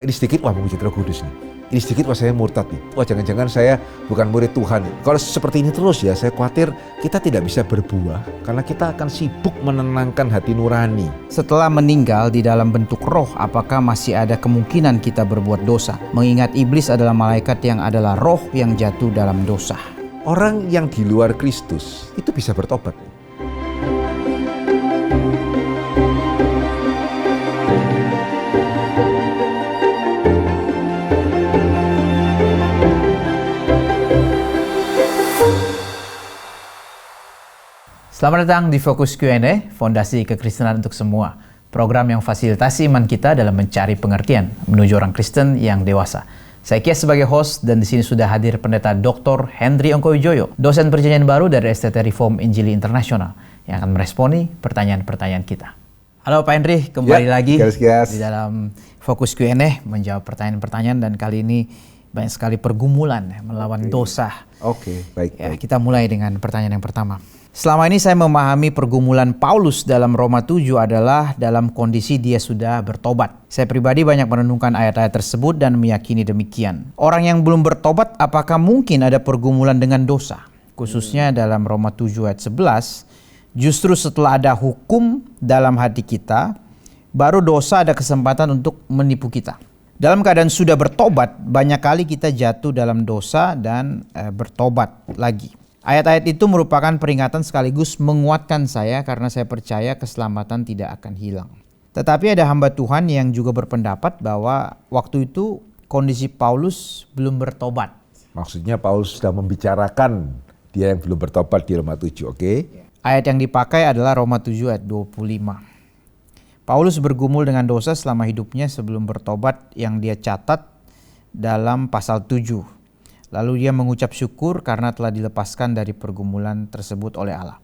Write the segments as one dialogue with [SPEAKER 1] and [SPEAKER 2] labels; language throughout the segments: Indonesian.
[SPEAKER 1] Ini sedikit, wah menghujat Roh Kudus nih. Ini sedikit, wah saya murtad nih. Wah jangan-jangan saya bukan murid Tuhan nih. Kalau seperti ini terus ya, saya khawatir kita tidak bisa berbuah. Karena kita akan sibuk menenangkan hati nurani.
[SPEAKER 2] Setelah meninggal di dalam bentuk roh, apakah masih ada kemungkinan kita berbuat dosa? Mengingat iblis adalah malaikat yang adalah roh yang jatuh dalam dosa.
[SPEAKER 1] Orang yang di luar Kristus itu bisa bertobat.
[SPEAKER 2] Selamat datang di Fokus Q&A, Fondasi Kekristenan untuk Semua. Program yang fasilitasi iman kita dalam mencari pengertian menuju orang Kristen yang dewasa. Saya Kias sebagai host dan di sini sudah hadir Pendeta Dr. Hendry Ongkowijoyo, dosen perjanjian baru dari STT Reform Injili Internasional yang akan meresponi pertanyaan-pertanyaan kita. Halo Pak Hendry, kembali lagi di dalam Fokus Q&A menjawab pertanyaan-pertanyaan, dan kali ini banyak sekali pergumulan melawan dosa.
[SPEAKER 1] Baik.
[SPEAKER 2] Kita mulai dengan pertanyaan yang pertama. Selama ini saya memahami pergumulan Paulus dalam Roma 7 adalah dalam kondisi dia sudah bertobat. Saya pribadi banyak merenungkan ayat-ayat tersebut dan meyakini demikian. Orang yang belum bertobat, apakah mungkin ada pergumulan dengan dosa? Khususnya dalam Roma 7 ayat 11, justru setelah ada hukum dalam hati kita, baru dosa ada kesempatan untuk menipu kita. Dalam keadaan sudah bertobat, banyak kali kita jatuh dalam dosa dan bertobat lagi. Ayat-ayat itu merupakan peringatan sekaligus menguatkan saya karena saya percaya keselamatan tidak akan hilang. Tetapi ada hamba Tuhan yang juga berpendapat bahwa waktu itu kondisi Paulus belum bertobat.
[SPEAKER 1] Maksudnya Paulus sudah membicarakan dia yang belum bertobat di Roma 7, oke?
[SPEAKER 2] Ayat yang dipakai adalah Roma 7 ayat 25. Paulus bergumul dengan dosa selama hidupnya sebelum bertobat yang dia catat dalam pasal 7. Lalu dia mengucap syukur karena telah dilepaskan dari pergumulan tersebut oleh Allah.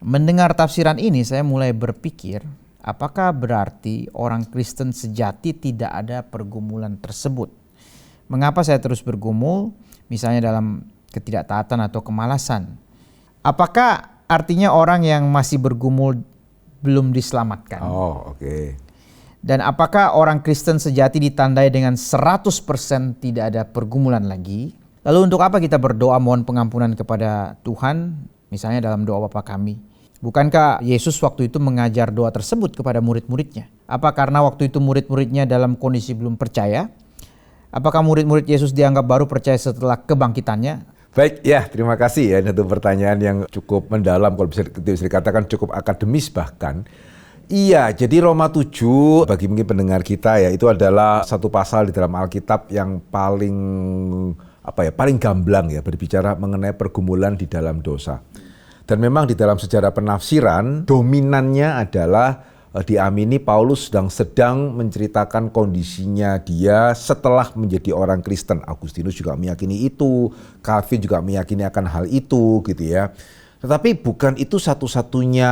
[SPEAKER 2] Mendengar tafsiran ini saya mulai berpikir, apakah berarti orang Kristen sejati tidak ada pergumulan tersebut? Mengapa saya terus bergumul, misalnya dalam ketidaktaatan atau kemalasan? Apakah artinya orang yang masih bergumul belum diselamatkan? Dan apakah orang Kristen sejati ditandai dengan 100% tidak ada pergumulan lagi? Lalu untuk apa kita berdoa mohon pengampunan kepada Tuhan, misalnya dalam doa Bapa kami? Bukankah Yesus waktu itu mengajar doa tersebut kepada murid-muridnya? Apa karena waktu itu murid-muridnya dalam kondisi belum percaya? Apakah murid-murid Yesus dianggap baru percaya setelah kebangkitannya?
[SPEAKER 1] Baik, ya terima kasih ya. Itu pertanyaan yang cukup mendalam, kalau bisa dikatakan cukup akademis bahkan. Iya, jadi Roma 7 bagi mungkin pendengar kita ya, itu adalah satu pasal di dalam Alkitab yang paling gamblang ya, berbicara mengenai pergumulan di dalam dosa. Dan memang di dalam sejarah penafsiran dominannya adalah diamini Paulus sedang menceritakan kondisinya dia setelah menjadi orang Kristen. Agustinus juga meyakini itu, Calvin juga meyakini akan hal itu gitu ya. Tetapi bukan itu satu-satunya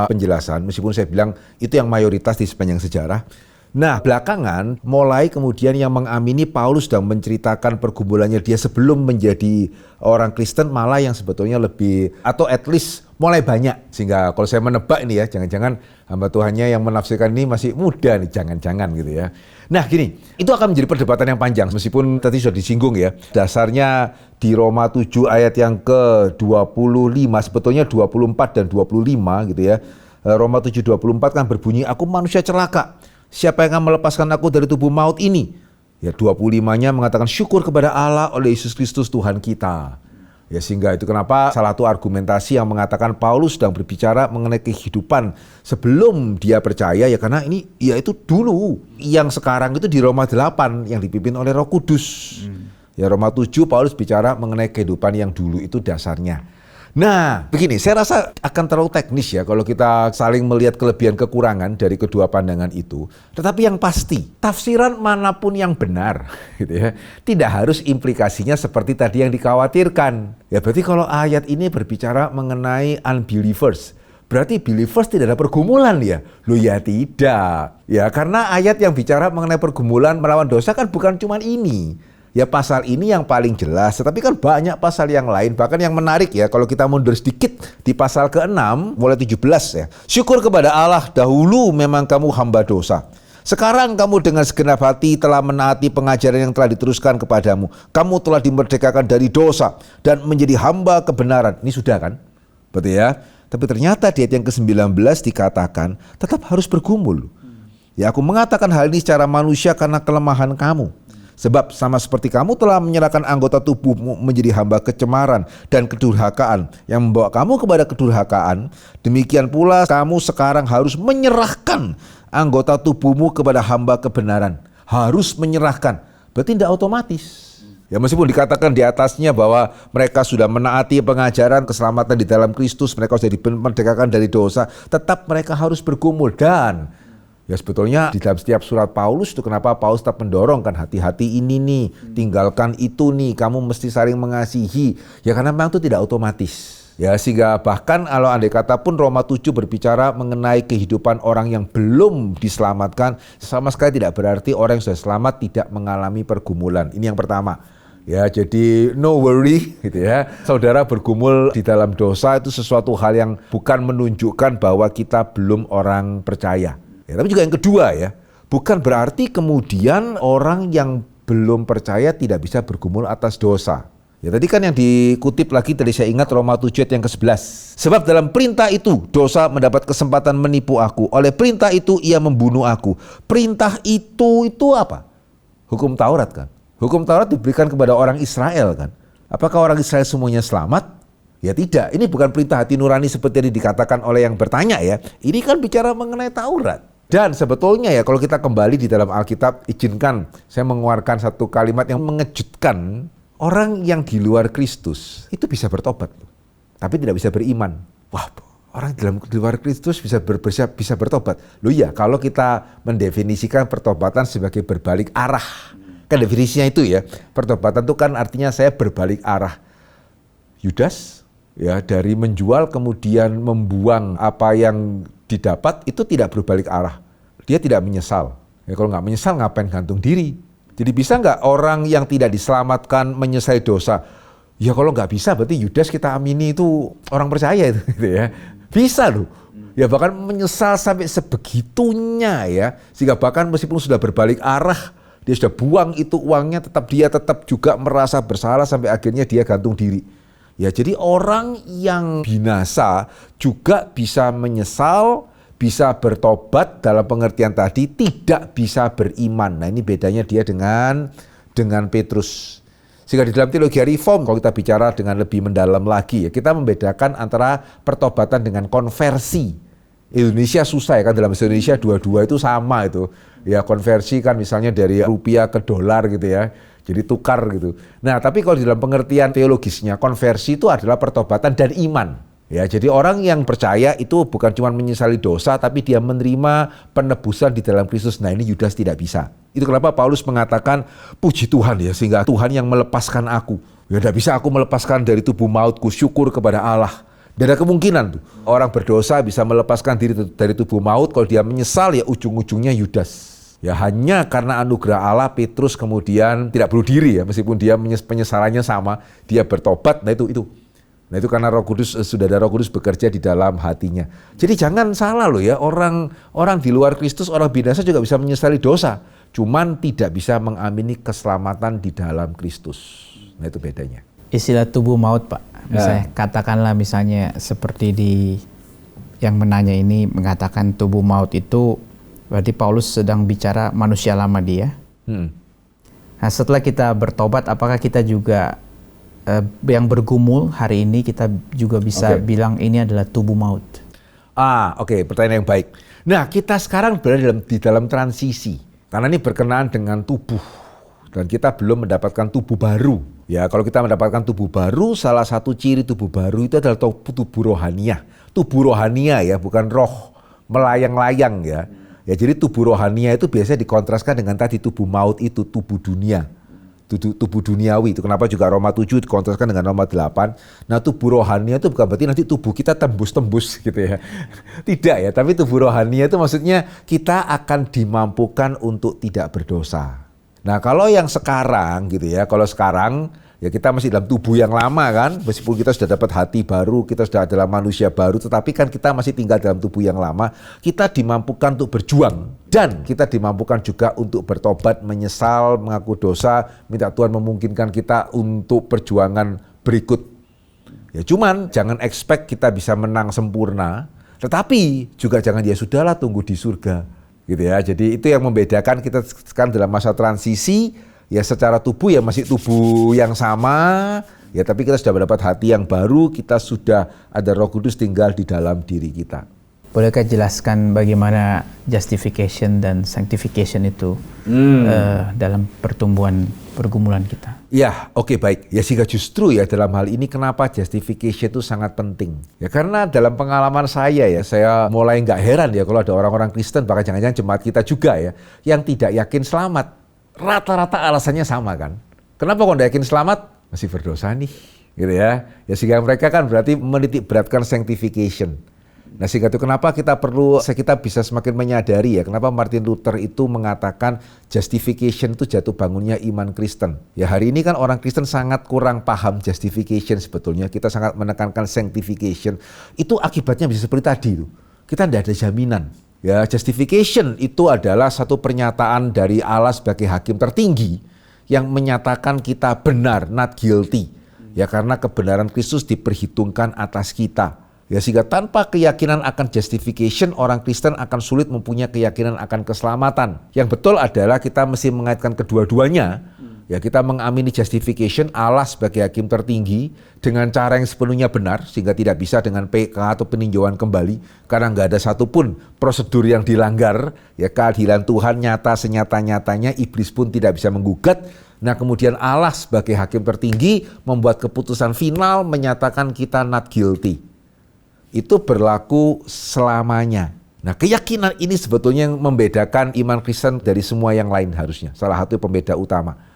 [SPEAKER 1] penjelasan, meskipun saya bilang itu yang mayoritas di sepanjang sejarah. Nah, belakangan mulai kemudian yang mengamini Paulus dan menceritakan pergumulannya dia sebelum menjadi orang Kristen, malah yang sebetulnya lebih, atau at least mulai banyak. Sehingga kalau saya menebak ini ya, jangan-jangan hamba Tuhannya yang menafsirkan ini masih muda nih, jangan-jangan gitu ya. Nah gini, itu akan menjadi perdebatan yang panjang, meskipun tadi sudah disinggung ya. Dasarnya di Roma 7 ayat yang ke-25, sebetulnya 24 dan 25 gitu ya. Roma 7:24 kan berbunyi, aku manusia celaka. Siapa yang akan melepaskan aku dari tubuh maut ini? Ya 25-nya mengatakan syukur kepada Allah oleh Yesus Kristus Tuhan kita. Ya sehingga itu kenapa salah satu argumentasi yang mengatakan Paulus sedang berbicara mengenai kehidupan sebelum dia percaya, ya karena ini ya itu dulu. Yang sekarang itu di Roma 8 yang dipimpin oleh Roh Kudus. Ya Roma 7 Paulus bicara mengenai kehidupan yang dulu itu dasarnya. Nah, begini, saya rasa akan terlalu teknis ya kalau kita saling melihat kelebihan kekurangan dari kedua pandangan itu. Tetapi yang pasti, tafsiran manapun yang benar, gitu ya, tidak harus implikasinya seperti tadi yang dikhawatirkan. Ya berarti kalau ayat ini berbicara mengenai unbelievers, berarti believers tidak ada pergumulan ya? Loh ya tidak. Ya karena ayat yang bicara mengenai pergumulan melawan dosa kan bukan cuma ini. Ya pasal ini yang paling jelas, tetapi kan banyak pasal yang lain. Bahkan yang menarik ya, kalau kita mundur sedikit di pasal ke-6 mulai 17 ya. Syukur kepada Allah, dahulu memang kamu hamba dosa. Sekarang kamu dengan segenap hati telah menaati pengajaran yang telah diteruskan kepadamu. Kamu telah dimerdekakan dari dosa dan menjadi hamba kebenaran. Ini sudah kan? Betul ya? Tapi ternyata di ayat yang ke-19 dikatakan tetap harus bergumul. Ya, aku mengatakan hal ini secara manusia karena kelemahan kamu. Sebab sama seperti kamu telah menyerahkan anggota tubuhmu menjadi hamba kecemaran dan kedurhakaan yang membawa kamu kepada kedurhakaan, demikian pula kamu sekarang harus menyerahkan anggota tubuhmu kepada hamba kebenaran. Harus menyerahkan, berarti tidak otomatis. Ya, meskipun dikatakan di atasnya bahwa mereka sudah menaati pengajaran keselamatan di dalam Kristus, mereka sudah dimerdekakan dari dosa, tetap mereka harus bergumul. Dan ya sebetulnya di dalam setiap surat Paulus itu kenapa Paulus tetap mendorong kan, hati-hati ini nih, tinggalkan itu nih, kamu mesti saling mengasihi. Ya karena memang itu tidak otomatis. Ya sehingga bahkan kalau andai kata pun Roma 7 berbicara mengenai kehidupan orang yang belum diselamatkan, sama sekali tidak berarti orang yang sudah selamat tidak mengalami pergumulan. Ini yang pertama. Ya, jadi no worry gitu ya. Saudara bergumul di dalam dosa itu sesuatu hal yang bukan menunjukkan bahwa kita belum orang percaya. Ya, tapi juga yang kedua ya, bukan berarti kemudian orang yang belum percaya tidak bisa bergumul atas dosa. Ya tadi kan yang dikutip lagi tadi saya ingat Roma 7 ayat yang ke-11. Sebab dalam perintah itu dosa mendapat kesempatan menipu aku. Oleh perintah itu ia membunuh aku. Perintah itu apa? Hukum Taurat kan. Hukum Taurat diberikan kepada orang Israel kan. Apakah orang Israel semuanya selamat? Ya tidak. Ini bukan perintah hati nurani seperti yang dikatakan oleh yang bertanya ya. Ini kan bicara mengenai Taurat. Dan sebetulnya ya kalau kita kembali di dalam Alkitab, izinkan saya mengeluarkan satu kalimat yang mengejutkan. Orang yang di luar Kristus itu bisa bertobat, tapi tidak bisa beriman. Wah, orang di luar Kristus bisa bertobat. Loh ya, kalau kita mendefinisikan pertobatan sebagai berbalik arah, kan definisinya itu ya. Pertobatan itu kan artinya saya berbalik arah. Yudas ya dari menjual kemudian membuang apa yang didapat itu tidak berbalik arah. Dia tidak menyesal. Ya, kalau nggak menyesal ngapain gantung diri? Jadi bisa nggak orang yang tidak diselamatkan menyesali dosa? Ya kalau nggak bisa berarti Yudas kita amini itu orang percaya itu gitu ya. Bisa loh. Ya bahkan menyesal sampai sebegitunya ya. Sehingga bahkan meskipun sudah berbalik arah, dia sudah buang itu uangnya, dia tetap juga merasa bersalah sampai akhirnya dia gantung diri. Ya jadi orang yang binasa juga bisa menyesal, bisa bertobat dalam pengertian tadi, tidak bisa beriman. Nah ini bedanya dia dengan Petrus. Sehingga di dalam teologi reform, kalau kita bicara dengan lebih mendalam lagi, ya, kita membedakan antara pertobatan dengan konversi. Indonesia susah ya kan, dalam bahasa Indonesia dua-dua itu sama itu. Ya konversi kan misalnya dari rupiah ke dolar gitu ya, jadi tukar gitu. Nah tapi kalau di dalam pengertian teologisnya, konversi itu adalah pertobatan dan iman. Ya, jadi orang yang percaya itu bukan cuma menyesali dosa, tapi dia menerima penebusan di dalam Kristus. Nah ini Yudas tidak bisa. Itu kenapa Paulus mengatakan, puji Tuhan ya, sehingga Tuhan yang melepaskan aku. Ya tidak bisa aku melepaskan dari tubuh mautku, syukur kepada Allah. Dan ada kemungkinan tuh, orang berdosa bisa melepaskan diri dari tubuh maut, kalau dia menyesal ya ujung-ujungnya Yudas. Ya hanya karena anugerah Allah, Petrus kemudian tidak bunuh diri ya, meskipun dia penyesalannya sama, dia bertobat, nah itu. Nah itu karena Roh Kudus, sudah ada Roh Kudus bekerja di dalam hatinya. Jadi jangan salah loh ya, orang di luar Kristus, orang binasa juga bisa menyesali dosa. Cuman tidak bisa mengamini keselamatan di dalam Kristus. Nah itu bedanya.
[SPEAKER 2] Istilah tubuh maut Pak, misalnya katakanlah misalnya seperti di yang menanya ini mengatakan tubuh maut itu, berarti Paulus sedang bicara manusia lama dia. Nah setelah kita bertobat, apakah kita juga yang bergumul hari ini kita juga bisa bilang ini adalah tubuh maut?
[SPEAKER 1] Oke, pertanyaan yang baik. Nah, kita sekarang berada di dalam transisi. Karena ini berkenaan dengan tubuh. Dan kita belum mendapatkan tubuh baru. Ya, kalau kita mendapatkan tubuh baru, salah satu ciri tubuh baru itu adalah tubuh rohania. Tubuh rohania ya, bukan roh melayang-layang ya. Ya, jadi tubuh rohania itu biasanya dikontraskan dengan tadi tubuh maut itu, tubuh dunia. Tubuh duniawi, itu kenapa juga Roma 7 dikontraskan dengan Roma 8. Nah tubuh rohania itu bukan berarti nanti tubuh kita tembus-tembus gitu ya. Tidak ya, tapi tubuh rohania itu maksudnya kita akan dimampukan untuk tidak berdosa. Nah kalau yang sekarang gitu ya, kalau sekarang Ya kita masih dalam tubuh yang lama kan, meskipun kita sudah dapat hati baru, kita sudah adalah manusia baru, tetapi kan kita masih tinggal dalam tubuh yang lama. Kita dimampukan untuk berjuang dan kita dimampukan juga untuk bertobat, menyesal, mengaku dosa, minta Tuhan memungkinkan kita untuk perjuangan berikut. Ya cuman jangan expect kita bisa menang sempurna, tetapi juga jangan ya sudahlah tunggu di surga. Gitu ya. Jadi itu yang membedakan kita sekarang dalam masa transisi. Ya secara tubuh ya masih tubuh yang sama, ya tapi kita sudah mendapat hati yang baru, kita sudah ada Roh Kudus tinggal di dalam diri kita.
[SPEAKER 2] Bolehkah jelaskan bagaimana justification dan sanctification itu dalam pertumbuhan pergumulan kita?
[SPEAKER 1] Ya, oke, baik. Ya sehingga justru ya dalam hal ini kenapa justification itu sangat penting. Ya karena dalam pengalaman saya mulai nggak heran ya kalau ada orang-orang Kristen, bahkan jangan-jangan jemaat kita juga ya, yang tidak yakin selamat. Rata-rata alasannya sama kan. Kenapa kok tidak yakin selamat? Masih berdosa nih, gitu ya. Ya sehingga mereka kan berarti menitik beratkan sanctification. Nah sehingga itu kenapa kita bisa semakin menyadari ya, kenapa Martin Luther itu mengatakan justification itu jatuh bangunnya iman Kristen. Ya hari ini kan orang Kristen sangat kurang paham justification sebetulnya. Kita sangat menekankan sanctification. Itu akibatnya bisa seperti tadi tuh. Kita tidak ada jaminan. Ya, justification itu adalah satu pernyataan dari Allah sebagai hakim tertinggi yang menyatakan kita benar, not guilty. Ya, karena kebenaran Kristus diperhitungkan atas kita. Ya, sehingga tanpa keyakinan akan justification, orang Kristen akan sulit mempunyai keyakinan akan keselamatan. Yang betul adalah kita mesti mengaitkan kedua-duanya. Ya, kita mengamini justification Allah sebagai hakim tertinggi dengan cara yang sepenuhnya benar, sehingga tidak bisa dengan PK atau peninjauan kembali, karena nggak ada satupun prosedur yang dilanggar. Ya, keadilan Tuhan nyata senyata-nyatanya, iblis pun tidak bisa menggugat. Nah kemudian Allah sebagai hakim tertinggi membuat keputusan final menyatakan kita not guilty. Itu berlaku selamanya. Nah keyakinan ini sebetulnya yang membedakan iman Kristen dari semua yang lain harusnya. Salah satu pembeda utama.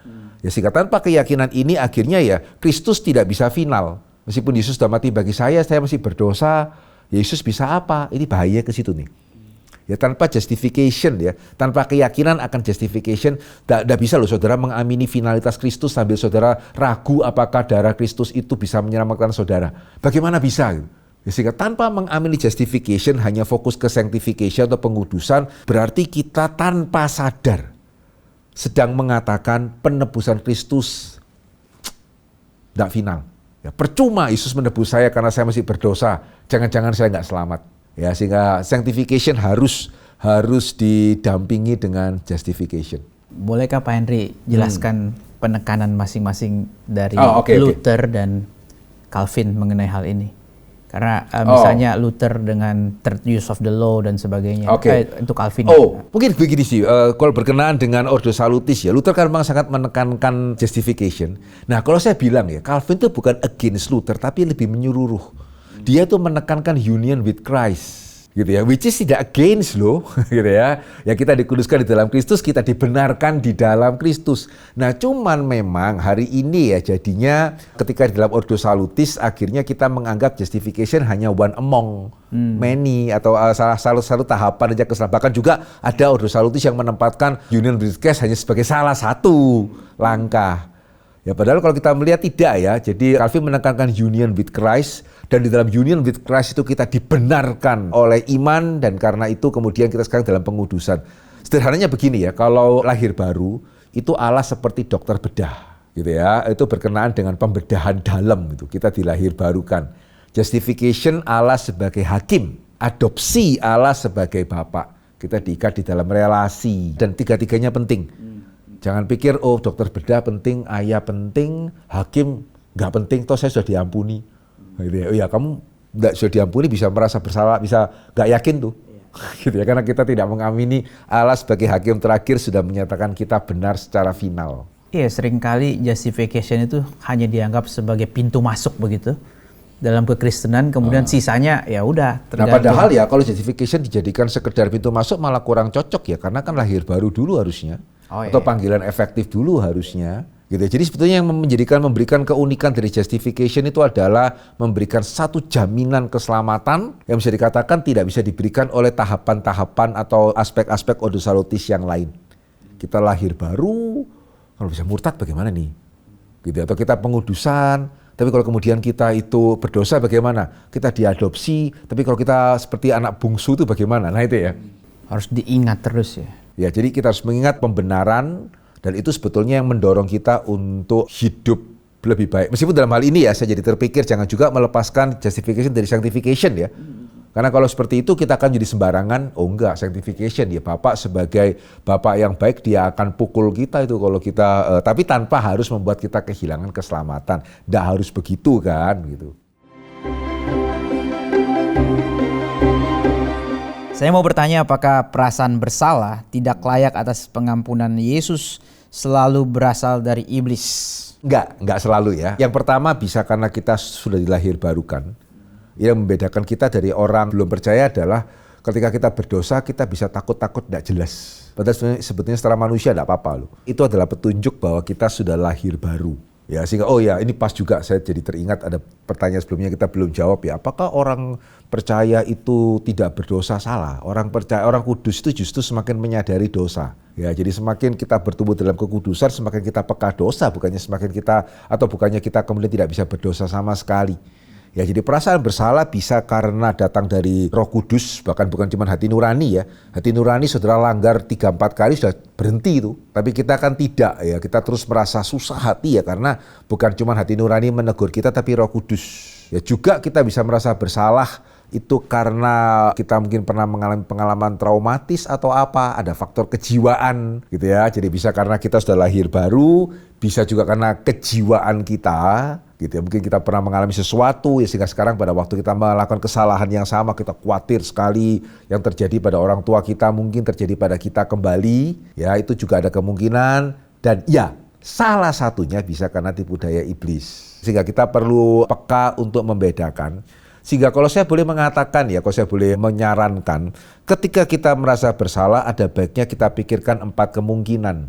[SPEAKER 1] Ya sehingga tanpa keyakinan ini akhirnya ya Kristus tidak bisa final. Meskipun Yesus sudah mati bagi saya masih berdosa. Yesus bisa apa? Ini bahaya ke situ nih. Ya tanpa justification ya, tanpa keyakinan akan justification, tidak bisa loh saudara mengamini finalitas Kristus sambil saudara ragu apakah darah Kristus itu bisa menyelamatkan saudara. Bagaimana bisa? Ya, sehingga tanpa mengamini justification hanya fokus ke sanctification atau pengudusan, berarti kita tanpa sadar sedang mengatakan penebusan Kristus tidak final. Ya, percuma Yesus menebus saya karena saya masih berdosa. Jangan-jangan saya nggak selamat. Ya, sehingga sanctification harus didampingi dengan justification.
[SPEAKER 2] Bolehkah Pak Henry jelaskan penekanan masing-masing dari Luther dan Calvin mengenai hal ini? Karena misalnya Luther dengan third use of the law dan sebagainya, itu Calvin.
[SPEAKER 1] Mungkin begini sih, kalau berkenaan dengan Ordo Salutis ya, Luther kan memang sangat menekankan justification. Nah kalau saya bilang ya, Calvin itu bukan against Luther, tapi lebih menyeluruh. Dia tuh menekankan union with Christ. Gitu ya, which is tidak against loh, gitu ya. Ya kita dikuduskan di dalam Kristus, kita dibenarkan di dalam Kristus. Nah cuman memang hari ini ya jadinya ketika di dalam Ordo Salutis akhirnya kita menganggap justification hanya one among many atau salah satu tahapan aja keselamatan. Bahkan juga ada Ordo Salutis yang menempatkan union with Christ hanya sebagai salah satu langkah. Ya padahal kalau kita melihat tidak ya, jadi Calvin menekankan union with Christ, dan di dalam union with Christ itu kita dibenarkan oleh iman, dan karena itu kemudian kita sekarang dalam pengudusan. Sederhananya begini ya, kalau lahir baru itu Allah seperti dokter bedah, gitu ya, itu berkenaan dengan pembedahan dalam gitu, kita dilahir barukan. Justification Allah sebagai hakim, adopsi Allah sebagai Bapa, kita diikat di dalam relasi, dan tiga-tiganya penting. Jangan pikir, dokter bedah penting, ayah penting, hakim nggak penting, toh saya sudah diampuni. Ya kamu nggak sudah diampuni bisa merasa bersalah, bisa nggak yakin tuh. Gitu ya, karena kita tidak mengamini Allah sebagai hakim terakhir sudah menyatakan kita benar secara final.
[SPEAKER 2] Iya, seringkali justification itu hanya dianggap sebagai pintu masuk begitu dalam kekristenan, kemudian sisanya ya udah tergantung.
[SPEAKER 1] Nah padahal ya kalau justification dijadikan sekedar pintu masuk malah kurang cocok ya, karena kan lahir baru dulu harusnya. Atau panggilan efektif dulu harusnya gitu. Jadi sebetulnya yang memberikan keunikan dari justification itu adalah memberikan satu jaminan keselamatan yang bisa dikatakan tidak bisa diberikan oleh tahapan-tahapan atau aspek-aspek Ordo Salutis yang lain. Kita lahir baru, kalau bisa murtad bagaimana nih? gitu. Atau kita pengudusan, tapi kalau kemudian kita itu berdosa bagaimana? Kita diadopsi, tapi kalau kita seperti anak bungsu itu bagaimana? Nah itu ya.
[SPEAKER 2] Harus diingat terus ya.
[SPEAKER 1] Ya, jadi kita harus mengingat pembenaran, dan itu sebetulnya yang mendorong kita untuk hidup lebih baik. Meskipun dalam hal ini ya, saya jadi terpikir jangan juga melepaskan justification dari sanctification ya. Karena kalau seperti itu kita akan jadi sembarangan, oh enggak, sanctification ya Bapak sebagai Bapak yang baik dia akan pukul kita itu kalau kita, tapi tanpa harus membuat kita kehilangan keselamatan. Nggak harus begitu kan gitu.
[SPEAKER 2] Saya mau bertanya apakah perasaan bersalah tidak layak atas pengampunan Yesus selalu berasal dari iblis?
[SPEAKER 1] Enggak selalu ya. Yang pertama bisa karena kita sudah dilahir barukan. Yang membedakan kita dari orang belum percaya adalah ketika kita berdosa kita bisa takut-takut tidak jelas. Padahal sebetulnya secara manusia tidak apa-apa loh. Itu adalah petunjuk bahwa kita sudah lahir baru. Ya sehingga oh ya ini pas juga saya jadi teringat ada pertanyaan sebelumnya kita belum jawab ya. Apakah orang percaya itu tidak berdosa? Salah. Orang percaya, orang kudus itu justru semakin menyadari dosa. Ya, jadi semakin kita bertumbuh dalam kekudusan, semakin kita peka dosa, bukannya kita kemudian tidak bisa berdosa sama sekali. Ya, jadi perasaan bersalah bisa karena datang dari Roh Kudus, bahkan bukan cuma hati nurani ya. Hati nurani saudara langgar 3-4 kali sudah berhenti itu. Tapi kita kan tidak ya, kita terus merasa susah hati ya karena bukan cuma hati nurani menegur kita tapi Roh Kudus. Ya juga kita bisa merasa bersalah itu karena kita mungkin pernah mengalami pengalaman traumatis atau apa, ada faktor kejiwaan gitu ya. Jadi bisa karena kita sudah lahir baru, bisa juga karena kejiwaan kita gitu ya. Mungkin kita pernah mengalami sesuatu ya sehingga sekarang pada waktu kita melakukan kesalahan yang sama kita khawatir sekali yang terjadi pada orang tua kita mungkin terjadi pada kita kembali. Ya itu juga ada kemungkinan dan ya salah satunya bisa karena tipu daya iblis. Sehingga kita perlu peka untuk membedakan. Sehingga kalau saya boleh mengatakan ya, kalau saya boleh menyarankan, ketika kita merasa bersalah ada baiknya kita pikirkan 4 kemungkinan.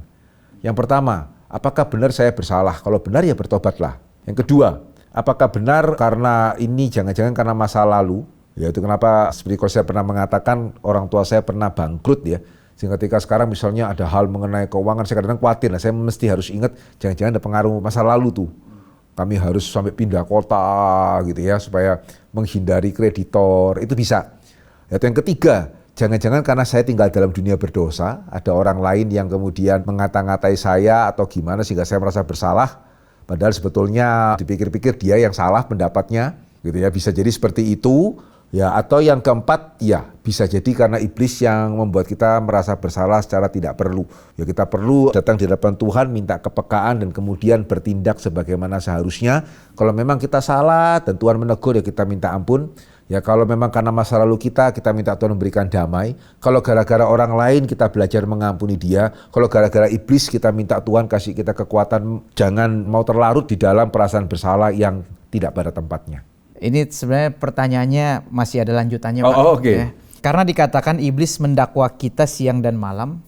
[SPEAKER 1] Yang pertama, apakah benar saya bersalah? Kalau benar ya bertobatlah. Yang kedua, apakah benar karena ini jangan-jangan karena masa lalu? Yaitu kenapa seperti kalau saya pernah mengatakan orang tua saya pernah bangkrut ya. Sehingga ketika sekarang misalnya ada hal mengenai keuangan saya kadang-kadang khawatir. Nah, saya mesti harus ingat jangan-jangan ada pengaruh masa lalu tuh. Kami harus sampai pindah kota gitu ya supaya menghindari kreditor, itu bisa. Yang ketiga, jangan-jangan karena saya tinggal dalam dunia berdosa, ada orang lain yang kemudian mengata-ngatai saya atau gimana sehingga saya merasa bersalah, padahal sebetulnya dipikir-pikir dia yang salah pendapatnya, gitu ya. Bisa jadi seperti itu. Ya, atau yang keempat, ya bisa jadi karena iblis yang membuat kita merasa bersalah secara tidak perlu. Ya kita perlu datang di hadapan Tuhan, minta kepekaan dan kemudian bertindak sebagaimana seharusnya. Kalau memang kita salah dan Tuhan menegur ya kita minta ampun. Ya kalau memang karena masa lalu kita minta Tuhan memberikan damai. Kalau gara-gara orang lain kita belajar mengampuni dia. Kalau gara-gara iblis kita minta Tuhan kasih kita kekuatan. Jangan mau terlarut di dalam perasaan bersalah yang tidak pada tempatnya.
[SPEAKER 2] Ini sebenarnya pertanyaannya masih ada lanjutannya Pak.
[SPEAKER 1] Oke.
[SPEAKER 2] Ya. Karena dikatakan iblis mendakwa kita siang dan malam,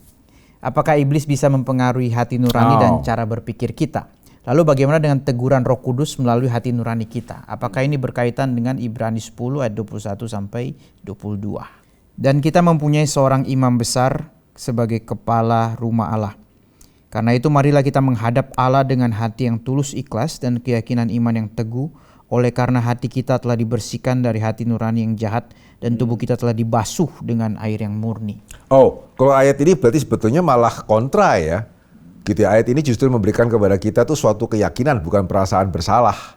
[SPEAKER 2] apakah iblis bisa mempengaruhi hati nurani dan cara berpikir kita? Lalu bagaimana dengan teguran Roh Kudus melalui hati nurani kita? Apakah ini berkaitan dengan Ibrani 10 ayat 21 sampai 22? Dan kita mempunyai seorang imam besar sebagai kepala rumah Allah. Karena itu marilah kita menghadap Allah dengan hati yang tulus ikhlas dan keyakinan iman yang teguh. Oleh karena hati kita telah dibersihkan dari hati nurani yang jahat dan tubuh kita telah dibasuh dengan air yang murni. Oh,
[SPEAKER 1] kalau ayat ini berarti sebetulnya malah kontra ya. Gitu ya, ayat ini justru memberikan kepada kita tuh suatu keyakinan bukan perasaan bersalah.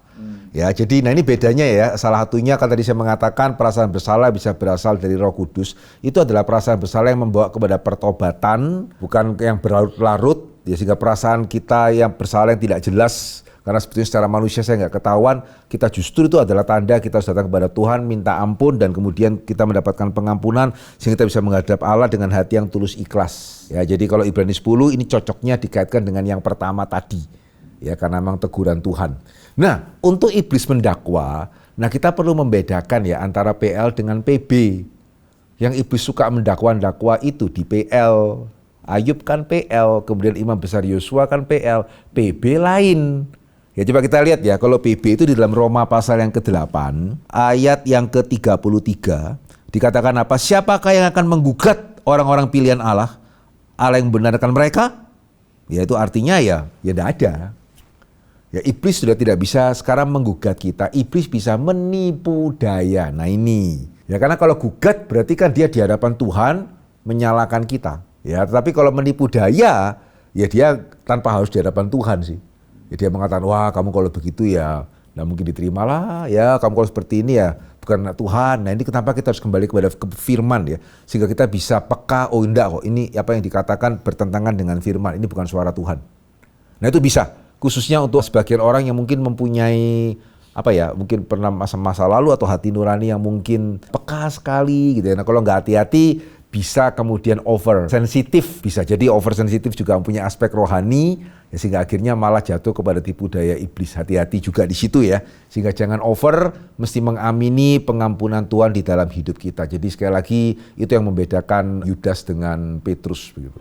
[SPEAKER 1] Ya, jadi nah ini bedanya ya. Salah satunya kan tadi saya mengatakan perasaan bersalah bisa berasal dari Roh Kudus. Itu adalah perasaan bersalah yang membawa kepada pertobatan, bukan yang berlarut-larut. Ya, sehingga perasaan kita yang bersalah yang tidak jelas. Karena sebetulnya secara manusia saya nggak ketahuan, kita justru itu adalah tanda kita harus datang kepada Tuhan, minta ampun dan kemudian kita mendapatkan pengampunan sehingga kita bisa menghadap Allah dengan hati yang tulus ikhlas. Ya, jadi kalau Ibrani 10 ini cocoknya dikaitkan dengan yang pertama tadi. Ya, karena memang teguran Tuhan. Nah, untuk iblis mendakwa, nah kita perlu membedakan ya antara PL dengan PB. Yang iblis suka mendakwa itu di PL. Ayub kan PL, kemudian Imam Besar Yosua kan PL, PB lain. Ya coba kita lihat ya, kalau PB itu di dalam Roma pasal yang ke-8, ayat yang ke-33, dikatakan apa? Siapakah yang akan menggugat orang-orang pilihan Allah? Allah yang membenarkan mereka? Ya itu artinya ya tidak ada. Ya, iblis sudah tidak bisa sekarang menggugat kita. Iblis bisa menipu daya. Nah ini. Ya karena kalau gugat berarti kan dia di hadapan Tuhan menyalahkan kita. Ya, tetapi kalau menipu daya, ya dia tanpa harus di hadapan Tuhan sih. Ya, dia mengatakan, wah kamu kalau begitu ya nggak mungkin diterimalah. Ya kamu kalau seperti ini ya bukan anak Tuhan. Nah ini kenapa kita harus kembali kepada firman ya. Sehingga kita bisa peka, oh enggak kok ini apa yang dikatakan bertentangan dengan firman. Ini bukan suara Tuhan. Nah itu bisa. Khususnya untuk sebagian orang yang mungkin mempunyai mungkin pernah masa lalu atau hati nurani yang mungkin peka sekali gitu ya. Nah kalau nggak hati-hati bisa kemudian oversensitif, bisa jadi oversensitif juga mempunyai aspek rohani ya, sehingga akhirnya malah jatuh kepada tipu daya iblis. Hati-hati juga di situ ya, sehingga jangan over, mesti mengamini pengampunan Tuhan di dalam hidup kita. Jadi sekali lagi itu yang membedakan Yudas dengan Petrus begitu.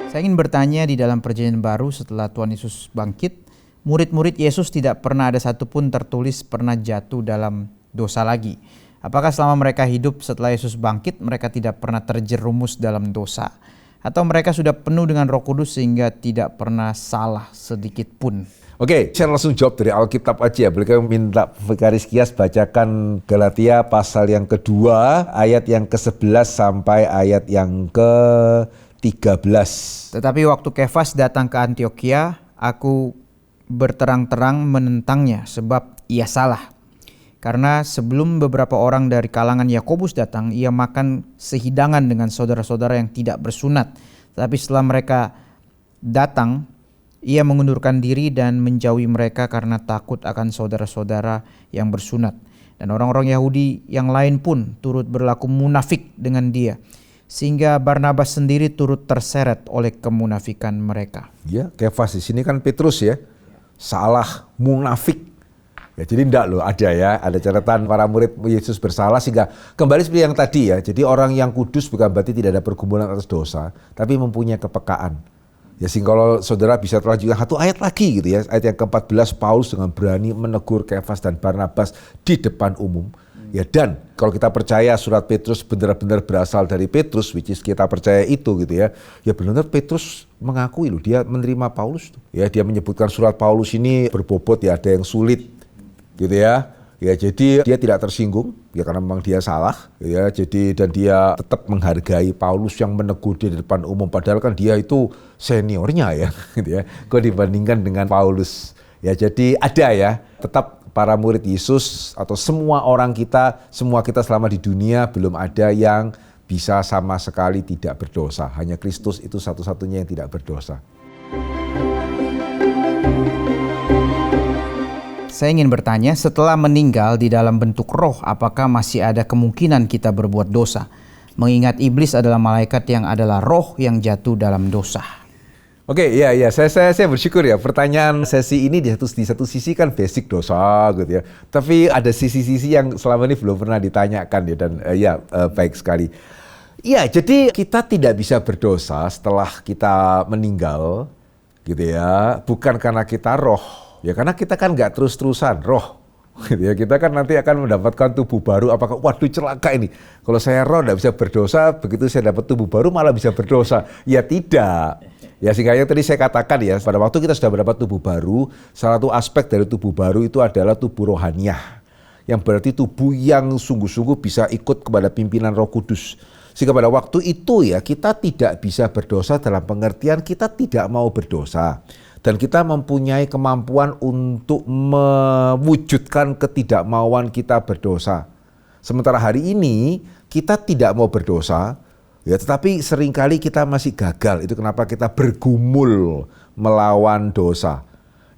[SPEAKER 2] Saya ingin bertanya, di dalam Perjanjian Baru setelah Tuhan Yesus bangkit, murid-murid Yesus tidak pernah ada satupun tertulis pernah jatuh dalam dosa lagi. Apakah selama mereka hidup setelah Yesus bangkit, mereka tidak pernah terjerumus dalam dosa? Atau mereka sudah penuh dengan Roh Kudus sehingga tidak pernah salah sedikit pun?
[SPEAKER 1] Oke, saya langsung jawab dari Alkitab aja. Boleh minta Vikaris Kias bacakan Galatia pasal yang kedua, ayat yang ke-11 sampai ayat yang ke-13.
[SPEAKER 2] Tetapi waktu Kefas datang ke Antiokhia, aku berterang-terang menentangnya sebab ia salah. Karena sebelum beberapa orang dari kalangan Yakobus datang, ia makan sehidangan dengan saudara-saudara yang tidak bersunat. Tetapi setelah mereka datang, ia mengundurkan diri dan menjauhi mereka karena takut akan saudara-saudara yang bersunat. Dan orang-orang Yahudi yang lain pun turut berlaku munafik dengan dia, sehingga Barnabas sendiri turut terseret oleh kemunafikan mereka. Ya,
[SPEAKER 1] Kefas di sini kan Petrus ya, salah, munafik. Ya, jadi enggak loh, ada catatan para murid Yesus bersalah, sehingga kembali seperti yang tadi ya. Jadi orang yang kudus bukan berarti tidak ada pergumulan atas dosa, tapi mempunyai kepekaan. Ya, sehingga kalau saudara bisa terlanjutkan satu ayat lagi gitu ya, ayat yang ke-14, Paulus dengan berani menegur Kefas dan Barnabas di depan umum. Ya, dan kalau kita percaya surat Petrus benar-benar berasal dari Petrus, which is kita percaya itu gitu ya. Ya benar-benar Petrus mengakui loh, dia menerima Paulus tuh. Ya, dia menyebutkan surat Paulus ini berbobot ya, ada yang sulit gitu ya. Ya, jadi dia tidak tersinggung ya karena memang dia salah ya. Jadi dan dia tetap menghargai Paulus yang menegur dia di depan umum, padahal kan dia itu seniornya ya gitu ya. Kok dibandingkan dengan Paulus. Ya, jadi ada ya, tetap para murid Yesus atau semua orang kita, semua kita selama di dunia belum ada yang bisa sama sekali tidak berdosa. Hanya Kristus itu satu-satunya yang tidak berdosa.
[SPEAKER 2] Saya ingin bertanya, setelah meninggal di dalam bentuk roh, apakah masih ada kemungkinan kita berbuat dosa? Mengingat iblis adalah malaikat yang adalah roh yang jatuh dalam dosa.
[SPEAKER 1] Oke, ya, saya bersyukur ya. Pertanyaan sesi ini di satu sisi kan basic dosa gitu ya. Tapi ada sisi-sisi yang selama ini belum pernah ditanyakan ya, dan baik sekali. Ya, jadi kita tidak bisa berdosa setelah kita meninggal gitu ya. Bukan karena kita roh, ya karena kita kan nggak terus-terusan roh. Gitu ya. Kita kan nanti akan mendapatkan tubuh baru. Apakah waduh celaka ini? Kalau saya roh nggak bisa berdosa, begitu saya dapat tubuh baru malah bisa berdosa. Ya tidak. Ya, sehingga yang tadi saya katakan ya, pada waktu kita sudah mendapat tubuh baru, salah satu aspek dari tubuh baru itu adalah tubuh rohaniah. Yang berarti tubuh yang sungguh-sungguh bisa ikut kepada pimpinan Roh Kudus. Sehingga pada waktu itu ya, kita tidak bisa berdosa dalam pengertian kita tidak mau berdosa. Dan kita mempunyai kemampuan untuk mewujudkan ketidakmauan kita berdosa. Sementara hari ini kita tidak mau berdosa, ya, tetapi seringkali kita masih gagal. Itu kenapa kita bergumul melawan dosa.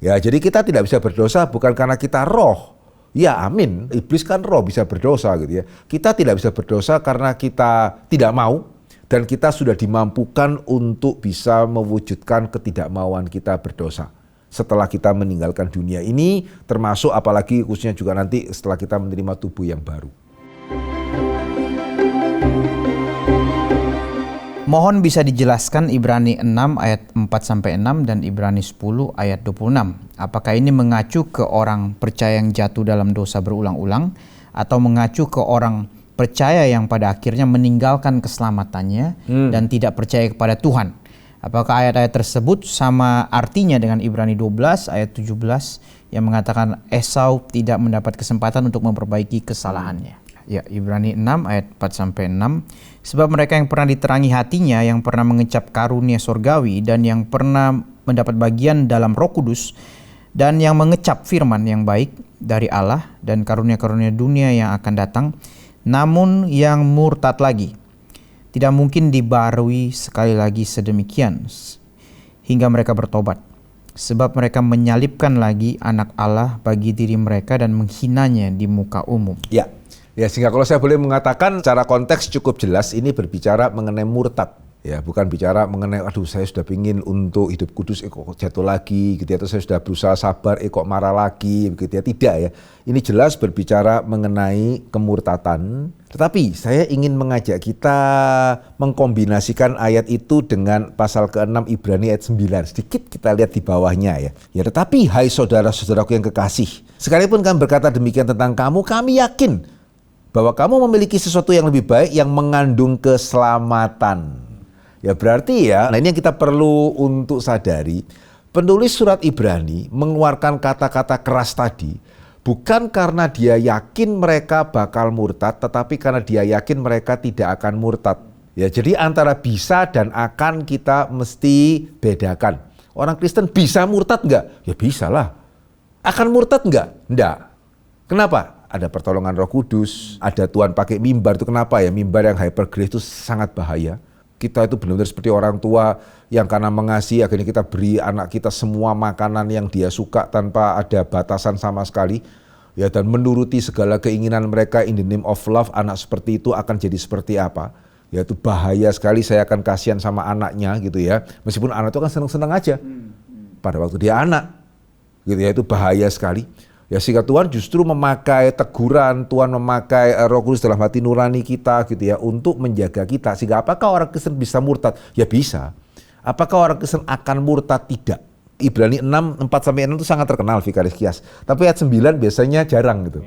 [SPEAKER 1] Ya, jadi kita tidak bisa berdosa bukan karena kita roh. Ya, amin. Iblis kan roh bisa berdosa gitu ya. Kita tidak bisa berdosa karena kita tidak mau dan kita sudah dimampukan untuk bisa mewujudkan ketidakmauan kita berdosa setelah kita meninggalkan dunia ini, termasuk apalagi khususnya juga nanti setelah kita menerima tubuh yang baru.
[SPEAKER 2] Mohon bisa dijelaskan Ibrani 6 ayat 4-6 dan Ibrani 10 ayat 26. Apakah ini mengacu ke orang percaya yang jatuh dalam dosa berulang-ulang atau mengacu ke orang percaya yang pada akhirnya meninggalkan keselamatannya dan tidak percaya kepada Tuhan? Apakah ayat-ayat tersebut sama artinya dengan Ibrani 12 ayat 17 yang mengatakan Esau tidak mendapat kesempatan untuk memperbaiki kesalahannya? Ya, Ibrani 6 ayat 4-6. Sebab mereka yang pernah diterangi hatinya, yang pernah mengecap karunia sorgawi, dan yang pernah mendapat bagian dalam Roh Kudus, dan yang mengecap firman yang baik dari Allah dan karunia-karunia dunia yang akan datang, namun yang murtad lagi, tidak mungkin dibarui sekali lagi sedemikian hingga mereka bertobat. Sebab mereka menyalibkan lagi anak Allah bagi diri mereka dan menghinanya di muka umum.
[SPEAKER 1] Ya, sehingga kalau saya boleh mengatakan secara konteks cukup jelas ini berbicara mengenai murtad. Ya, bukan bicara mengenai aduh saya sudah pingin untuk hidup kudus kok jatuh lagi gitu ya, atau saya sudah berusaha sabar kok marah lagi begitu ya. Tidak ya. Ini jelas berbicara mengenai kemurtatan. Tetapi saya ingin mengajak kita mengkombinasikan ayat itu dengan pasal ke-6 Ibrani ayat 9. Sedikit kita lihat di bawahnya ya. Ya, tetapi hai saudara-saudaraku yang kekasih, sekalipun kami berkata demikian tentang kamu, kami yakin bahwa kamu memiliki sesuatu yang lebih baik yang mengandung keselamatan. Ya berarti ya, nah ini yang kita perlu untuk sadari, penulis surat Ibrani mengeluarkan kata-kata keras tadi bukan karena dia yakin mereka bakal murtad, tetapi karena dia yakin mereka tidak akan murtad. Ya, jadi antara bisa dan akan kita mesti bedakan. Orang Kristen bisa murtad nggak? Ya bisa lah. Akan murtad nggak? Nggak. Kenapa? Ada pertolongan Roh Kudus, ada Tuhan pakai mimbar. Itu kenapa ya? Mimbar yang hyper grace itu sangat bahaya. Kita itu benar-benar seperti orang tua yang karena mengasihi akhirnya kita beri anak kita semua makanan yang dia suka tanpa ada batasan sama sekali. Ya, dan menuruti segala keinginan mereka in the name of love. Anak seperti itu akan jadi seperti apa? Ya, itu bahaya sekali. Saya akan kasihan sama anaknya gitu ya. Meskipun anak itu kan senang-senang aja pada waktu dia anak. Gitu ya, itu bahaya sekali. Ya, sehingga Tuhan justru memakai teguran, Tuhan memakai Roh Kudus dalam hati nurani kita gitu ya untuk menjaga kita. Sehingga apakah orang Kristen bisa murtad? Ya bisa. Apakah orang Kristen akan murtad? Tidak. Ibrani 6, 4-6 itu sangat terkenal Vikaris Kias. Tapi ayat 9 biasanya jarang gitu.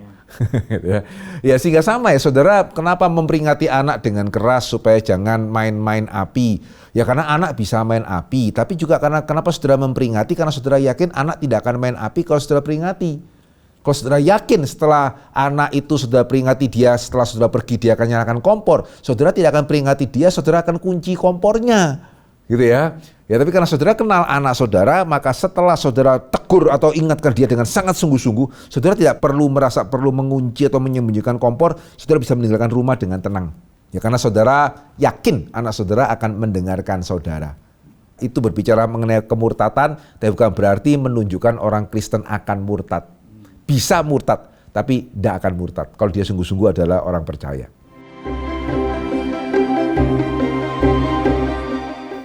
[SPEAKER 1] Ya, sehingga sama ya saudara, kenapa memperingati anak dengan keras supaya jangan main-main api? Ya karena anak bisa main api, tapi juga karena kenapa saudara memperingati? Karena saudara yakin anak tidak akan main api kalau saudara peringati. Kalau saudara yakin setelah anak itu saudara peringati dia, setelah saudara pergi dia akan nyalakan kompor, saudara tidak akan peringati dia, saudara akan kunci kompornya. Gitu ya. Ya tapi karena saudara kenal anak saudara, maka setelah saudara tegur atau ingatkan dia dengan sangat sungguh-sungguh, saudara tidak perlu merasa perlu mengunci atau menyembunyikan kompor, saudara bisa meninggalkan rumah dengan tenang. Ya karena saudara yakin anak saudara akan mendengarkan saudara. Itu berbicara mengenai kemurtatan, tapi bukan berarti menunjukkan orang Kristen akan murtad. Bisa murtad, tapi tidak akan murtad kalau dia sungguh-sungguh adalah orang percaya.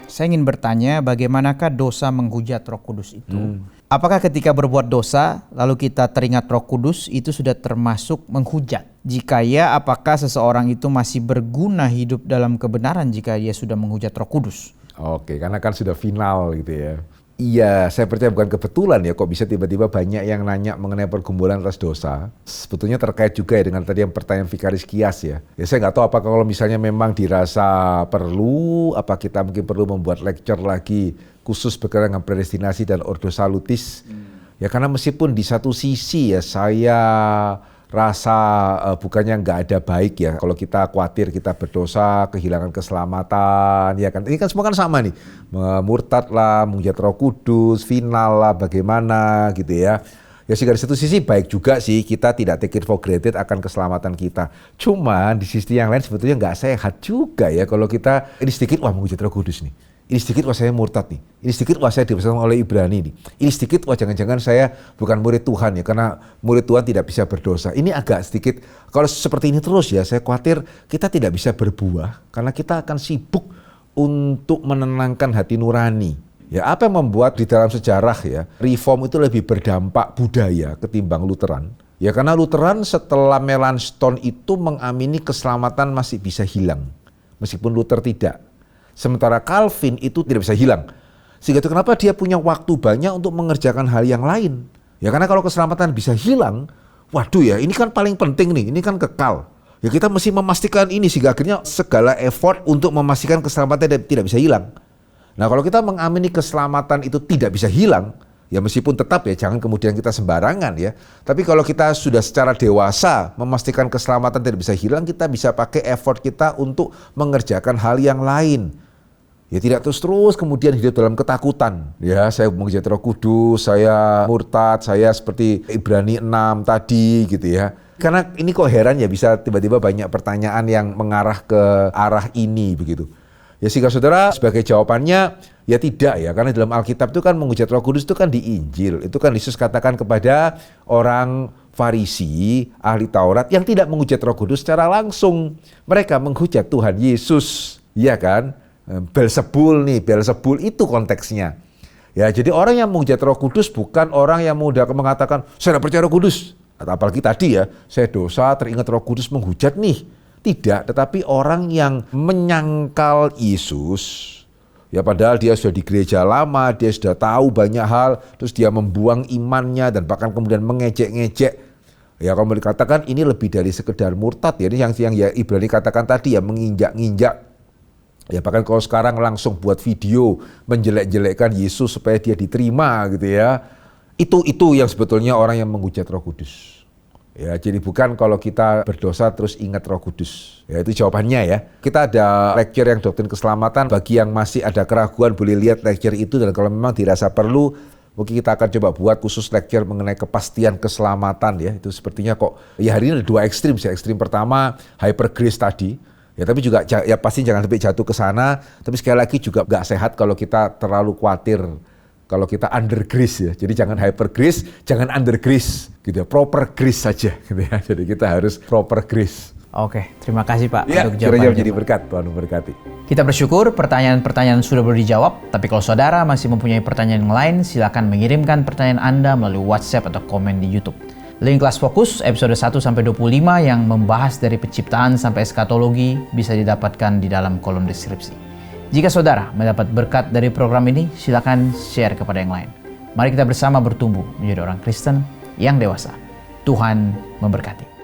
[SPEAKER 2] Saya ingin bertanya, bagaimanakah dosa menghujat Roh Kudus itu? Apakah ketika berbuat dosa, lalu kita teringat Roh Kudus, itu sudah termasuk menghujat? Jika ya, apakah seseorang itu masih berguna hidup dalam kebenaran jika dia sudah menghujat Roh Kudus?
[SPEAKER 1] Oke, karena kan sudah final gitu ya. Iya, saya percaya bukan kebetulan ya kok bisa tiba-tiba banyak yang nanya mengenai pergumulan atas dosa. Sebetulnya terkait juga ya dengan tadi yang pertanyaan Vikaris Kias ya. Ya saya nggak tahu apakah kalau misalnya memang dirasa perlu, apa kita mungkin perlu membuat lecture lagi khusus berkaitan dengan predestinasi dan ordo salutis. Ya karena meskipun di satu sisi ya saya rasa bukannya nggak ada baik ya kalau kita khawatir kita berdosa kehilangan keselamatan ya kan, ini kan semua kan sama nih, murtad lah, menghujat Roh Kudus, final lah, bagaimana gitu ya. Ya sih dari satu sisi baik juga sih kita tidak take it for granted akan keselamatan kita. Cuman di sisi yang lain sebetulnya nggak sehat juga ya kalau kita ini sedikit wah menghujat Roh Kudus nih. Ini sedikit wah saya murtad nih, ini sedikit wah saya dibesarkan oleh Ibrani nih, ini sedikit wah jangan-jangan saya bukan murid Tuhan ya karena murid Tuhan tidak bisa berdosa. Ini agak sedikit, kalau seperti ini terus ya saya khawatir kita tidak bisa berbuah karena kita akan sibuk untuk menenangkan hati nurani. Ya apa yang membuat di dalam sejarah ya reform itu lebih berdampak budaya ketimbang Lutheran. Ya karena Lutheran setelah Melanchthon itu mengamini keselamatan masih bisa hilang, meskipun Luther tidak. Sementara Calvin itu tidak bisa hilang. Sehingga itu kenapa dia punya waktu banyak untuk mengerjakan hal yang lain. Ya karena kalau keselamatan bisa hilang, waduh ya ini kan paling penting nih, ini kan kekal. Ya kita mesti memastikan ini sehingga akhirnya segala effort untuk memastikan keselamatan tidak bisa hilang. Nah, kalau kita mengamini keselamatan itu tidak bisa hilang, ya meskipun tetap ya jangan kemudian kita sembarangan ya. Tapi kalau kita sudah secara dewasa memastikan keselamatan tidak bisa hilang, kita bisa pakai effort kita untuk mengerjakan hal yang lain. Ya tidak terus kemudian hidup dalam ketakutan. Ya, saya menghujat Roh Kudus, saya murtad, saya seperti Ibrani 6 tadi gitu ya. Karena ini kok heran ya bisa tiba-tiba banyak pertanyaan yang mengarah ke arah ini begitu. Ya sehingga saudara sebagai jawabannya ya tidak ya, karena dalam Alkitab itu kan menghujat Roh Kudus itu kan di Injil, itu kan Yesus katakan kepada orang Farisi, ahli Taurat yang tidak menghujat Roh Kudus secara langsung. Mereka menghujat Tuhan Yesus, ya kan? Beelzebul itu konteksnya. Ya, jadi orang yang menghujat Roh Kudus bukan orang yang mudah mengatakan saya tidak percaya Roh Kudus. Atau apalagi tadi ya, saya dosa teringat Roh Kudus menghujat nih. Tidak, tetapi orang yang menyangkal Yesus, ya padahal dia sudah di gereja lama, dia sudah tahu banyak hal, terus dia membuang imannya dan bahkan kemudian mengejek-ngejek. Ya kalau dikatakan ini lebih dari sekedar murtad ya, ini yang ya Ibrani katakan tadi ya, menginjak-injak. Ya bahkan kalau sekarang langsung buat video menjelek-jelekkan Yesus supaya dia diterima gitu ya. Itu yang sebetulnya orang yang menghujat Roh Kudus. Ya, jadi bukan kalau kita berdosa terus ingat Roh Kudus. Ya, itu jawabannya ya. Kita ada lecture yang doktrin keselamatan. Bagi yang masih ada keraguan boleh lihat lecture itu, dan kalau memang dirasa perlu mungkin kita akan coba buat khusus lecture mengenai kepastian keselamatan ya. Itu sepertinya kok ya hari ini ada dua ekstrim sih. Ekstrim pertama hyper grace tadi. Ya tapi juga ya pasti jangan sampai jatuh ke sana. Tapi sekali lagi juga nggak sehat kalau kita terlalu khawatir kalau kita under grace ya. Jadi jangan hyper grace, jangan under grace gitu ya. Proper grace saja gitu ya. Jadi kita harus proper grace.
[SPEAKER 2] Oke, terima kasih Pak
[SPEAKER 1] Ya,
[SPEAKER 2] untuk jawabannya.
[SPEAKER 1] menjadi berkat, Tuhan memberkati.
[SPEAKER 2] Kita bersyukur pertanyaan-pertanyaan sudah dijawab. Tapi kalau saudara masih mempunyai pertanyaan yang lain, silakan mengirimkan pertanyaan Anda melalui WhatsApp atau komen di YouTube. Link kelas fokus episode 1-25 yang membahas dari penciptaan sampai eskatologi bisa didapatkan di dalam kolom deskripsi. Jika saudara mendapat berkat dari program ini, silakan share kepada yang lain. Mari kita bersama bertumbuh menjadi orang Kristen yang dewasa. Tuhan memberkati.